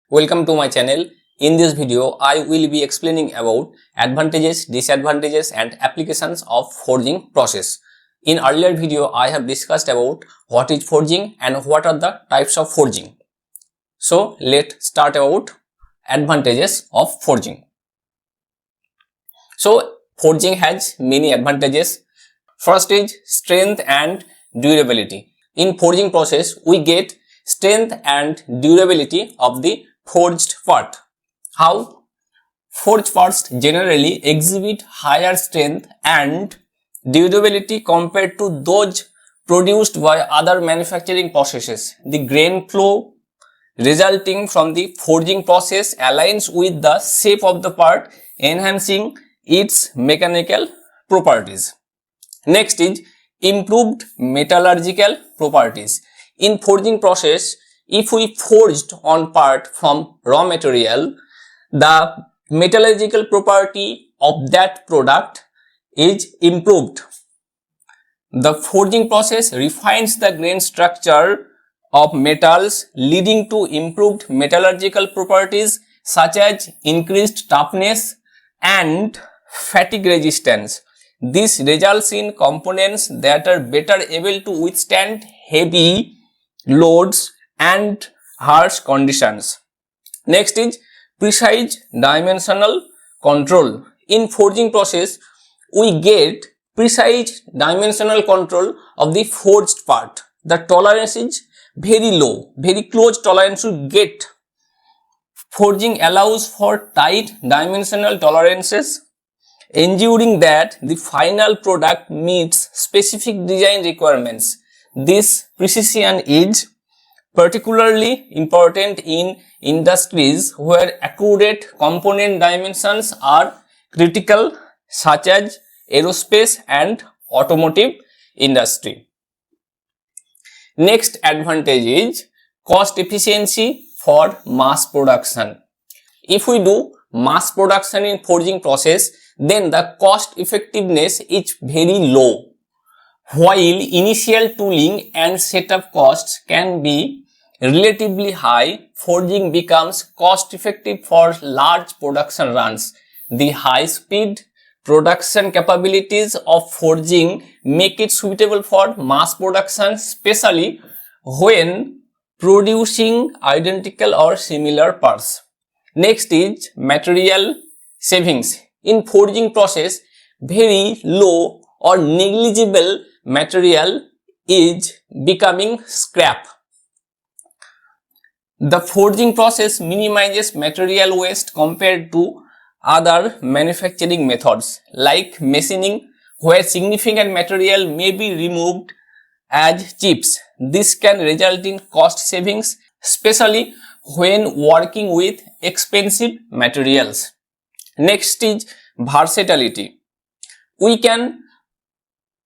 Welcome to my channel. In this video, I will be explaining about advantages, disadvantages and applications of forging process. In earlier video, I have discussed about what is forging and what are the types of forging. So, let's start about advantages of forging. So, forging has many advantages. First is strength and durability. In forging process, we get strength and durability of the forged part. How? Forged parts generally exhibit higher strength and durability compared to those produced by other manufacturing processes. The grain flow resulting from the forging process aligns with the shape of the part, enhancing its mechanical properties. Next is improved metallurgical properties. In forging process, if we forged on part from raw material, the metallurgical property of that product is improved. The forging process refines the grain structure of metals, leading to improved metallurgical properties such as increased toughness and fatigue resistance. This results in components that are better able to withstand heavy loads and harsh conditions. Next is precise dimensional control. In forging process, we get precise dimensional control of the forged part. The tolerance is very low, very close tolerance we get. Forging allows for tight dimensional tolerances, ensuring that the final product meets specific design requirements. This precision is particularly important in industries where accurate component dimensions are critical, such as aerospace and automotive industry. Next advantage is cost efficiency for mass production. If we do mass production in forging process, then the cost effectiveness is very low. While initial tooling and setup costs can be relatively high, forging becomes cost effective for large production runs. The high speed production capabilities of forging make it suitable for mass production, especially when producing identical or similar parts. Next is material savings. In forging process, very low or negligible material is becoming scrap. The forging process minimizes material waste compared to other manufacturing methods like machining, where significant material may be removed as chips. This can result in cost savings, especially when working with expensive materials. Next is versatility. We can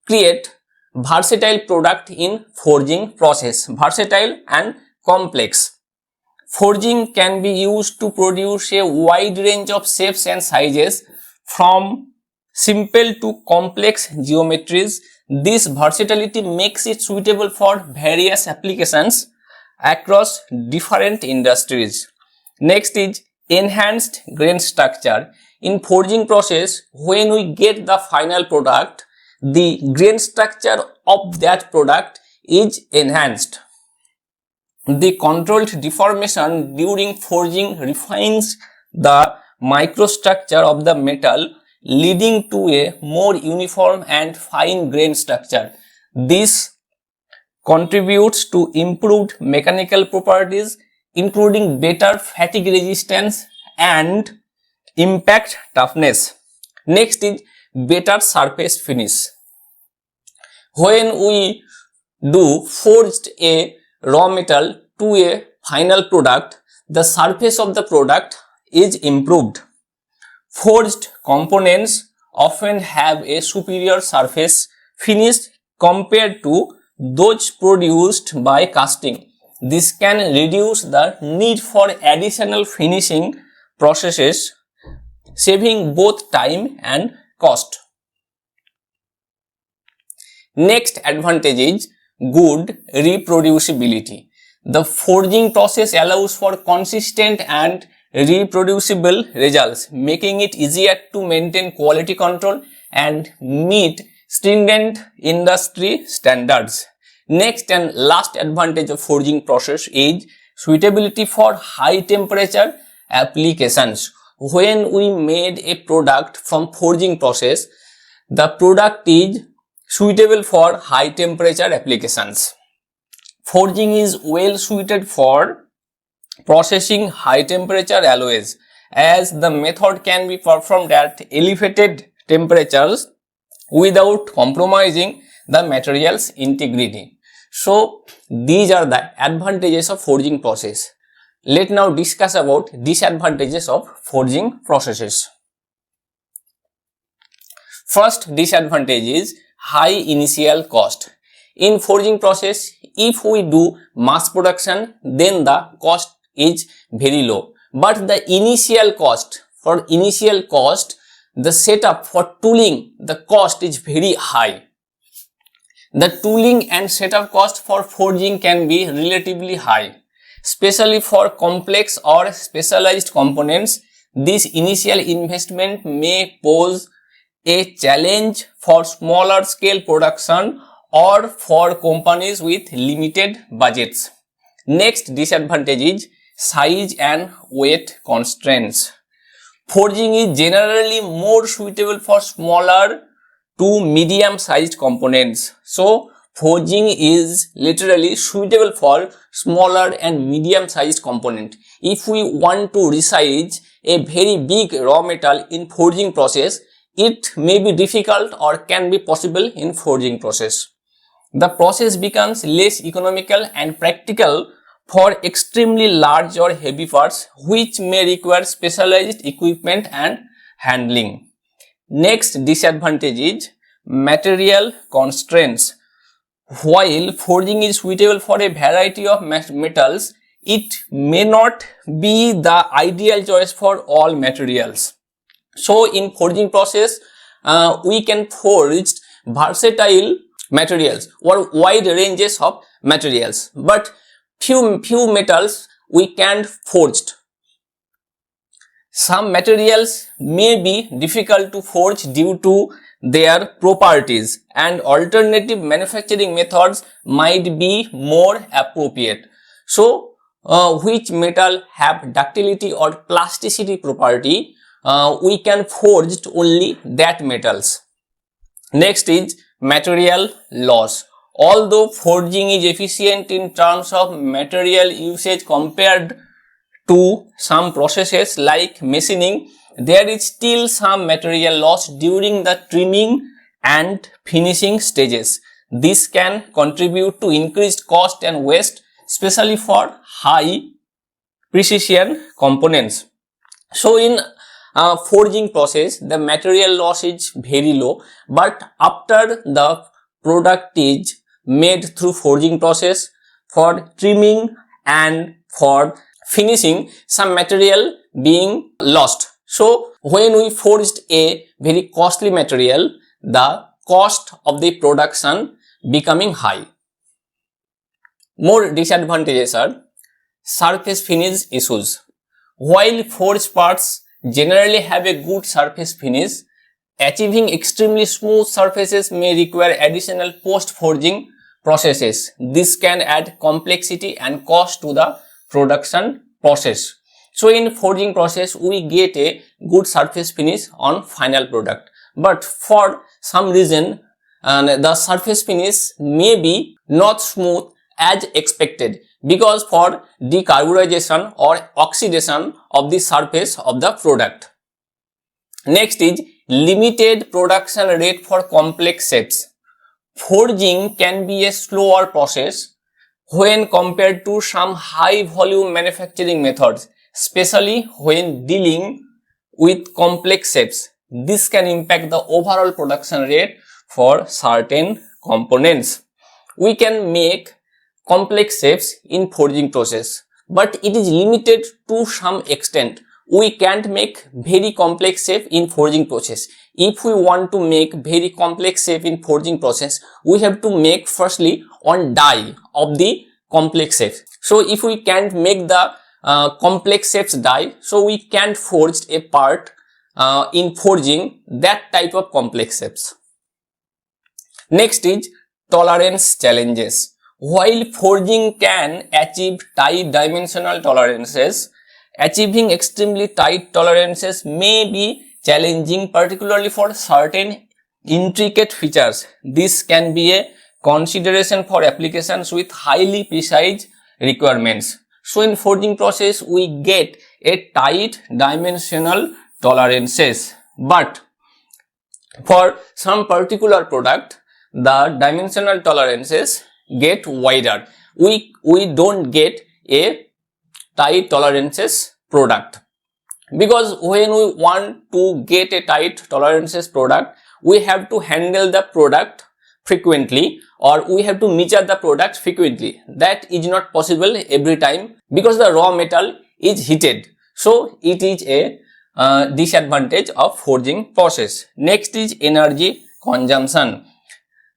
create versatile product in forging process, versatile and complex. Forging can be used to produce a wide range of shapes and sizes, from simple to complex geometries. This versatility makes it suitable for various applications across different industries. Next is enhanced grain structure. In forging process, when we get the final product, the grain structure of that product is enhanced. The controlled deformation during forging refines the microstructure of the metal, leading to a more uniform and fine grain structure. This contributes to improved mechanical properties, including better fatigue resistance and impact toughness. Next is better surface finish. When we do forged a raw metal to a final product, the surface of the product is improved. Forged components often have a superior surface finish compared to those produced by casting. This can reduce the need for additional finishing processes, saving both time and cost. Next advantage is good reproducibility. The forging process allows for consistent and reproducible results, making it easier to maintain quality control and meet stringent industry standards. Next and last advantage of forging process is suitability for high temperature applications. When we made a product from forging process, the product is suitable for high temperature applications. Forging is well suited for processing high temperature alloys, as the method can be performed at elevated temperatures without compromising the material's integrity. So these are the advantages of forging process. Let's now discuss about disadvantages of forging processes. First disadvantage is high initial cost. In forging process, if we do mass production, then the cost is very low. But the initial cost, the setup for tooling, the cost is very high. The tooling and setup cost for forging can be relatively high, especially for complex or specialized components. This initial investment may pose a challenge for smaller scale production or for companies with limited budgets. Next disadvantage is size and weight constraints. Forging is generally more suitable for smaller to medium sized components. So forging is literally suitable for smaller and medium sized component. If we want to resize a very big raw metal in forging process, it may be difficult or can be possible in forging process. The process becomes less economical and practical for extremely large or heavy parts, which may require specialized equipment and handling. Next disadvantage is material constraints. While forging is suitable for a variety of metals, it may not be the ideal choice for all materials. So in forging process, we can forge versatile materials or wide ranges of materials, but few metals we can't forge. Some materials may be difficult to forge due to their properties, and alternative manufacturing methods might be more appropriate. So which metal have ductility or plasticity property, we can forge only that metals. Next is material loss. Although forging is efficient in terms of material usage compared to some processes like machining, there is still some material loss during the trimming and finishing stages. This can contribute to increased cost and waste, especially for high precision components. So in forging process, the material loss is very low, but after the product is made through forging process, for trimming and for finishing, some material being lost. So when we forged a very costly material, the cost of the production becoming high. More disadvantages are surface finish issues. While forged parts generally have a good surface finish, achieving extremely smooth surfaces may require additional post-forging processes. This can add complexity and cost to the production process. So in forging process, we get a good surface finish on final product, but for some reason the surface finish may be not smooth as expected, because for decarburization or oxidation of the surface of the product. Next is limited production rate for complex shapes. Forging can be a slower process when compared to some high volume manufacturing methods, especially when dealing with complex shapes. This can impact the overall production rate for certain components. We can make complex shapes in forging process, but it is limited to some extent. We can't make very complex shape in forging process. If we want to make very complex shape in forging process, we have to make firstly on die of the complex shapes. So if we can't make the complex shapes die, so we can't forge a part in forging that type of complex shapes. Next is tolerance challenges. While forging can achieve tight dimensional tolerances, achieving extremely tight tolerances may be challenging, particularly for certain intricate features. This can be a consideration for applications with highly precise requirements. So in forging process, we get a tight dimensional tolerances, but for some particular product, the dimensional tolerances get wider. We don't get a tight tolerances product, because when we want to get a tight tolerances product, we have to handle the product frequently, or we have to measure the product frequently. That is not possible every time because the raw metal is heated. So it is a disadvantage of forging process. Next is energy consumption.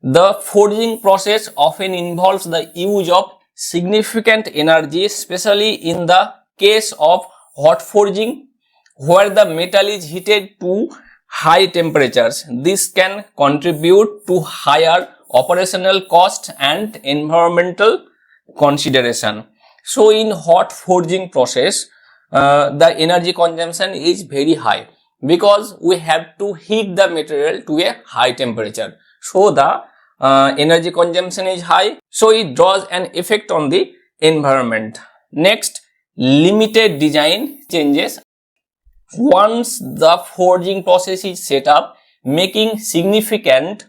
The forging process often involves the use of significant energy, especially in the case of hot forging, where the metal is heated to high temperatures. This can contribute to higher operational cost and environmental consideration. So in hot forging process, the energy consumption is very high because we have to heat the material to a high temperature. So the energy consumption is high, so it draws an effect on the environment. Next, limited design changes. Once the forging process is set up, making significant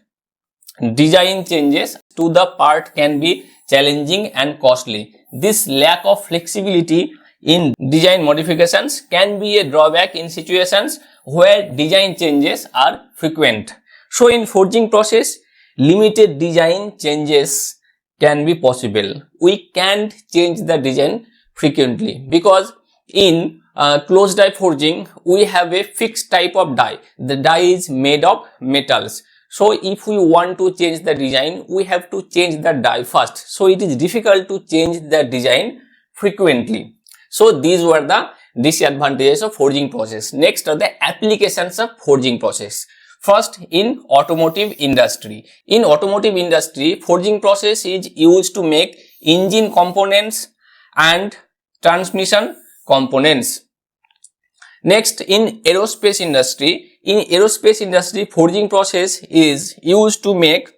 design changes to the part can be challenging and costly. This lack of flexibility in design modifications can be a drawback in situations where design changes are frequent. So in forging process, limited design changes can be possible. We can't change the design frequently because in closed die forging, we have a fixed type of die. The die is made of metals. So if we want to change the design, we have to change the die first. So it is difficult to change the design frequently. So these were the disadvantages of forging process. Next are the applications of forging process. First, in automotive industry. In automotive industry, forging process is used to make engine components and transmission components. Next, in aerospace industry. In aerospace industry, forging process is used to make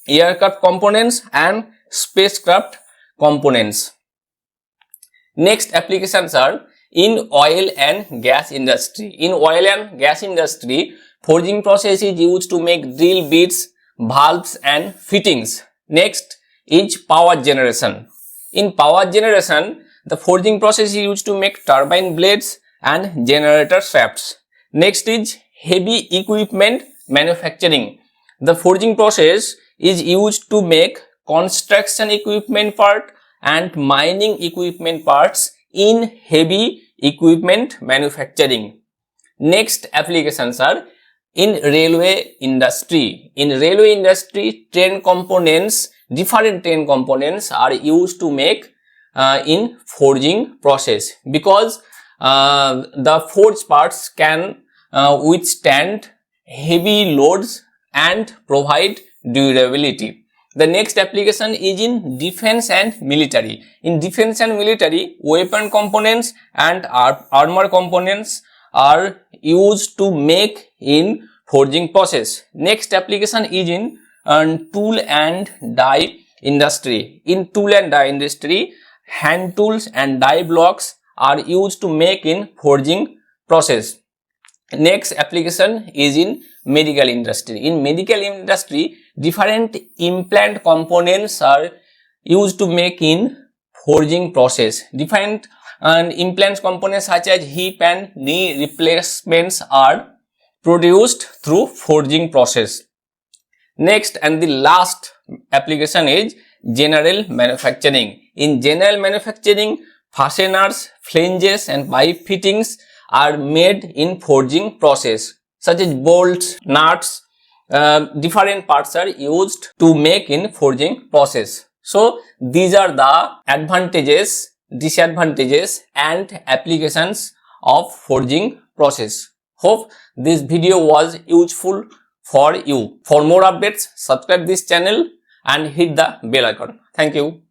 aircraft components and spacecraft components. Next applications are in oil and gas industry. In oil and gas industry, forging process is used to make drill bits, valves and fittings. Next is power generation. In power generation, the forging process is used to make turbine blades and generator shafts. Next is heavy equipment manufacturing. The forging process is used to make construction equipment part and mining equipment parts in heavy equipment manufacturing. Next applications are in railway industry. In railway industry, train components, different train components are used to make in forging process, because the forged parts can withstand heavy loads and provide durability. The next application is in defense and military. In defense and military, weapon components and armor components are used to make in forging process. Next application is in tool and die industry. In tool and die industry, hand tools and die blocks are used to make in forging process. Next application is in medical industry. In medical industry, different implant components are used to make in forging process. Different implant components such as hip and knee replacements are produced through forging process. Next and the last application is general manufacturing. In general manufacturing, fasteners, flanges and pipe fittings are made in forging process, such as bolts, nuts, different parts are used to make in forging process. So these are the advantages, disadvantages and applications of forging process. Hope this video was useful for you. For more updates, subscribe this channel and hit the bell icon. Thank you.